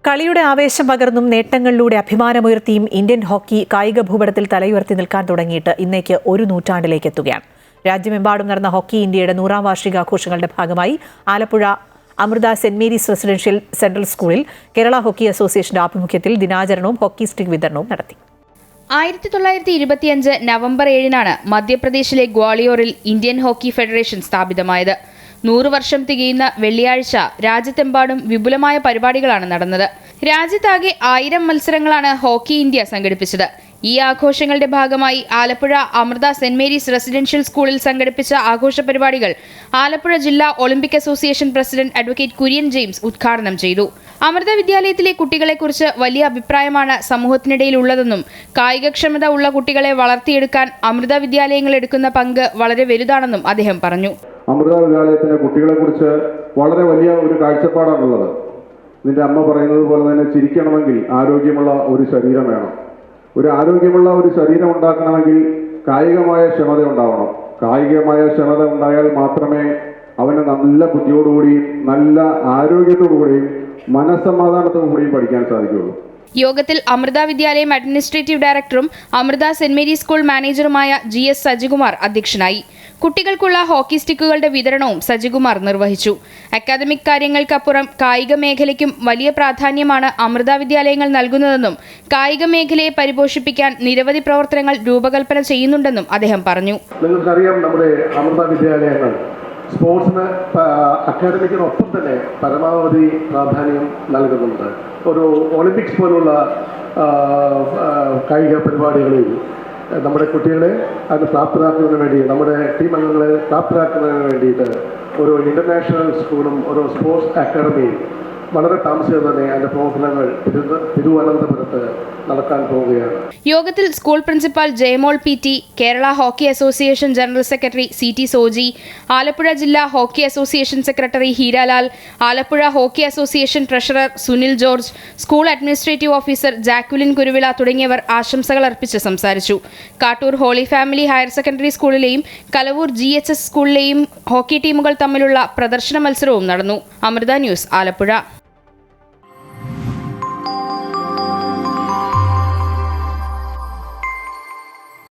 കളിയുടെ ആവേശം പകർന്നും നേട്ടങ്ങളിലൂടെ അഭിമാനമുയർത്തിയും Indian hockey കായിക ഭൂപടത്തിൽ തലയുയർത്തി നിൽക്കാൻ തുടങ്ങിയിട്ട് ഇന്നേക്ക് ഒരു നൂറ്റാണ്ടിലേക്ക് എത്തുകയാണ്. രാജ്യമെമ്പാടും നടന്ന ഹോക്കി ഇന്ത്യയുടെ 100ാം വാർഷികാഘോഷങ്ങളുടെ ഭാഗമായി Alappuzha Amrita saint Mary's residential central സ്കൂളിൽ കേരള ഹോക്കി അസോസിയേഷന്റെ ആഭിമുഖ്യത്തിൽ ദിനാചരണവും ഹോക്കി സ്റ്റിക് വിതരണവും നടത്തി. 1925 നവംബർ 7-നാണ് മധ്യപ്രദേശിലെ ഗ്വാളിയോറിൽ ഇന്ത്യൻ ഹോക്കി ഫെഡറേഷൻ സ്ഥാപിതമായത്. 100 വർഷം തികയുന്ന വെള്ളിയാഴ്ച രാജ്യത്തെമ്പാടും വിപുലമായ പരിപാടികളാണ് നടന്നത്. രാജ്യത്താകെ 1000 മത്സരങ്ങളാണ് ഹോക്കി ഇന്ത്യ സംഘടിപ്പിച്ചത്. ഈ ആഘോഷങ്ങളുടെ ഭാഗമായി Alappuzha Amrita saint Mary's residential സ്കൂളിൽ സംഘടിപ്പിച്ച ആഘോഷ പരിപാടികൾ ആലപ്പുഴ ജില്ലാ olympic association president advocate Kurian James ഉദ്ഘാടനം ചെയ്തു. അമൃത വിദ്യാലയത്തിലെ കുട്ടികളെക്കുറിച്ച് വലിയ അഭിപ്രായമാണ് സമൂഹത്തിനിടയിൽ ഉള്ളതെന്നും കായികക്ഷമത ഉള്ള കുട്ടികളെ വളർത്തിയെടുക്കാൻ അമൃത വിദ്യാലയങ്ങൾ എടുക്കുന്ന പങ്ക് വളരെ വലുതാണെന്നും അദ്ദേഹം പറഞ്ഞു. അമൃത വിദ്യാലയത്തിലെ കുട്ടികളെക്കുറിച്ച് വളരെ വലിയ ഒരു കാഴ്ചപ്പാടാണുള്ളത്. നിന്റെ അമ്മ പറയുന്നത് പോലെ തന്നെ ചിരിക്കണമെങ്കിൽ ആരോഗ്യമുള്ള ഒരു ശരീരം വേണം. ഒരു ആരോഗ്യമുള്ള ഒരു ശരീരം ഉണ്ടാക്കണമെങ്കിൽ കായികമായ ക്ഷമത ഉണ്ടാവണം. കായികമായ ക്ഷമത ഉണ്ടായാൽ മാത്രമേ അവന് നല്ല ബുദ്ധിയോടുകൂടിയും നല്ല ആരോഗ്യത്തോടുകൂടിയും മനസ്സമാധാനത്തോടുകൂടിയും പഠിക്കാൻ സാധിക്കുകയുള്ളൂ. യോഗത്തിൽ അമൃത വിദ്യാലയം അഡ്മിനിസ്ട്രേറ്റീവ് ഡയറക്ടറും അമൃത സെന്റ് മേരീസ് സ്കൂൾ മാനേജറുമായ GS സജികുമാർ അധ്യക്ഷനായി. കുട്ടികൾക്കുള്ള ഹോക്കി സ്റ്റിക്കുകളുടെ വിതരണവും സജികുമാർ നിർവഹിച്ചു. അക്കാദമിക് കാര്യങ്ങൾക്കപ്പുറം കായിക മേഖലയ്ക്കും വലിയ പ്രാധാന്യമാണ് അമൃത വിദ്യാലയങ്ങൾ നൽകുന്നതെന്നും കായിക മേഖലയെ പരിപോഷിപ്പിക്കാൻ നിരവധി പ്രവർത്തനങ്ങൾ രൂപകൽപ്പന ചെയ്യുന്നുണ്ടെന്നും അദ്ദേഹം പറഞ്ഞു. നിങ്ങൾക്കറിയാം, നമ്മുടെ അമൃത വിദ്യാലയങ്ങൾ സ്പോർട്സിന് അക്കാദമിക്കിനൊപ്പം തന്നെ പരമാവധി പ്രാധാന്യം നൽകുന്നുണ്ട്. ഒരു ഒളിമ്പിക്സ് പോലുള്ള കായിക പരിപാടികളിൽ നമ്മുടെ കുട്ടികളെ അതിന് പ്രാപ്തരാക്കുന്നതിന് വേണ്ടി, നമ്മുടെ ടീം അംഗങ്ങളെ പ്രാപ്തരാക്കുന്നതിന് വേണ്ടിയിട്ട് ഒരു ഇൻ്റർനാഷണൽ സ്കൂളും ഒരു സ്പോർട്സ് അക്കാദമിയും വളരെ താമസിയാതെ തന്നെ അതിന്റെ പ്രവർത്തനങ്ങൾ തിരുവനന്തപുരത്ത് നടക്കാൻ പോവുകയാണ്. യോഗത്തിൽ school principal Jayamol PT, Kerala hockey association general secretary CT Soji, Alappuzha ജില്ലാ hockey association secretary Heeralal, Alappuzha hockey association treasurer Sunil George, school administrative officer Jacqueline Kuruvila തുടങ്ങിയവർ ആശംസകൾ അർപ്പിച്ച് സംസാരിച്ചു. Kattoor holy family higher secondary സ്കൂളിലെയും കലവൂർ GHS സ്കൂളിലെയും ഹോക്കി ടീമുകൾ തമ്മിലുള്ള പ്രദർശന മത്സരവും നടന്നു. അമൃത ന്യൂസ്, ആലപ്പുഴ.